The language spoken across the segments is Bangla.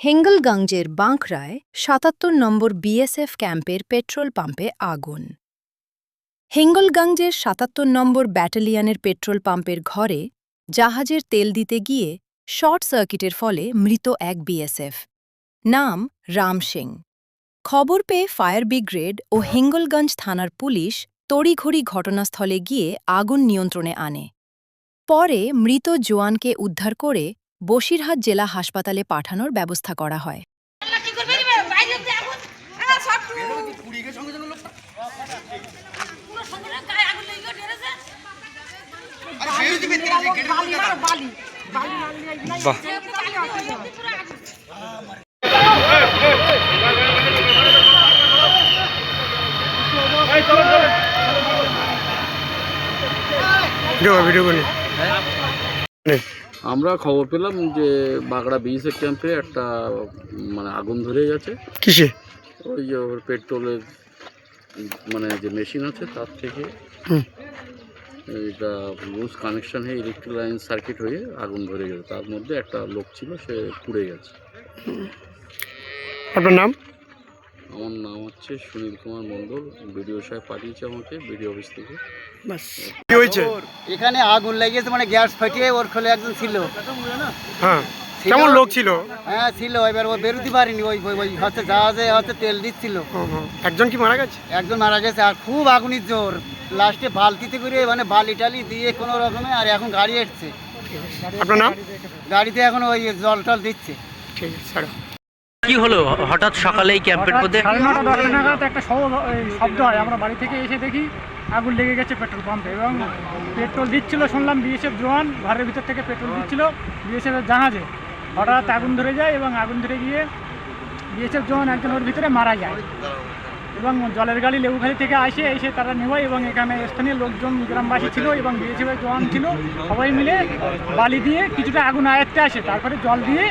হেঙ্গলগঞ্জের বাঁকড়ায় ৭৭ নম্বর বিএসএফ ক্যাম্পের পেট্রোল পাম্পে আগুন। হেঙ্গলগঞ্জের ৭৭ নম্বর ব্যাটালিয়নের পেট্রোল পাম্পের ঘরে জাহাজের তেল দিতে গিয়ে শর্ট সার্কিটের ফলে মৃত এক বিএসএফ। নাম রাম সিং। খবর পেয়ে ফায়ার ব্রিগেড ও হেঙ্গলগঞ্জ থানার পুলিশ তড়িঘড়ি ঘটনাস্থলে গিয়ে আগুন নিয়ন্ত্রণে আনে। পরে মৃত জওয়ানকে উদ্ধার করে বসিরহাট জেলা হাসপাতালে পাঠানোর ব্যবস্থা করা হয়। আমরা খবর পেলাম যে বাগড়া বিএসএফ ক্যাম্পে একটা আগুন ধরে গেছে। কিসে? ওই যে ওর পেট্রোলের যে মেশিন আছে তার থেকে এটা লুজ কানেকশন হয়ে ইলেকট্রিক লাইন সার্কিট হয়ে আগুন ধরে গেছে। তার মধ্যে একটা লোক ছিল, সে পুড়ে গেছে। আপনার নাম? আমার নাম হচ্ছে সুনীল কুমার মণ্ডল। বিডিও সাহেব পাঠিয়েছে আমাকে বিডিও অফিস থেকে। কি হয়েছে? এখানে আগুন লেগেছে, গ্যাস ফাটিয়ে ওর খোলে একজন ছিল। হ্যাঁ, কেমন লোক ছিল? হ্যাঁ ছিল, এবার ও বেরোতে পারিনি। ওই হচ্ছে জাহাজে তেল দিচ্ছিল। একজন কি মারা গেছে? একজন মারা গেছে। আর খুব আগুনের জোর, লাস্টে বালতিতে করে বালি টালি দিয়ে কোনো রকমে। আর এখন গাড়ি এসছে। আপনার নাম? গাড়িতে এখন ওই জল টল দিচ্ছে। ঠিক আছে। কি হলো হঠাৎ সকালে এই ক্যাম্পের মধ্যে? 9:30 নাগাদ একটা শব্দ হয়। আমরা বাড়ি থেকে এসে দেখি আগুন লেগে গেছে পেট্রোল পাম্পে, এবং পেট্রোল দিচ্ছিল শুনলাম বিএসএফ জওয়ান ঘরের ভিতর থেকে পেট্রোল দিচ্ছিল বিএসএফের জাহাজে। হঠাৎ আগুন ধরে যায়, এবং আগুন ধরে গিয়ে বিএসএফ জওয়ান একজন ওর ভিতরে মারা যায়। এবং জলের গাড়ি লেবুখালি থেকে এসে তারা নেওয়ায়, এবং এখানে স্থানীয় লোকজন গ্রামবাসী ছিল এবং বিএসএফের জওয়ান ছিল, সবাই মিলে বালি দিয়ে কিছুটা আগুন আয়ত্তে আসে। তারপরে জল দিয়ে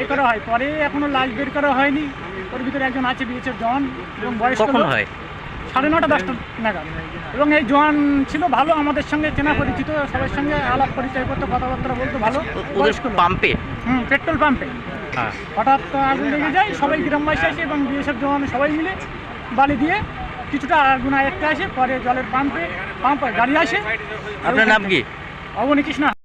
এ করা হয়। পরে এখনও লাশ বের করা হয়নি। ওর ভিতরে একজন আছে বিএসএফ জওয়ান, এবং বয়স কখন হয়? 9:30 10টা নাগাদ। এবং এই জওয়ান ছিল ভালো, আমাদের সঙ্গে চেনা পরিচিত, সবার সঙ্গে আলাপ পরিচয় করতো, কথাবার্তা বলতো ভালো। পাম্পে? পেট্রোল পাম্পে। হঠাৎ আগুন লেগে যায়, সবাই গ্রামবাসী আসে এবং বিএসএফ জওয়ান সবাই মিলে বালি দিয়ে কিছুটা আগুন আয়ত্তে আসে। পরে জলের পাম্প গাড়ি আসে। আপনার নাম কি? অবনী কৃষ্ণা।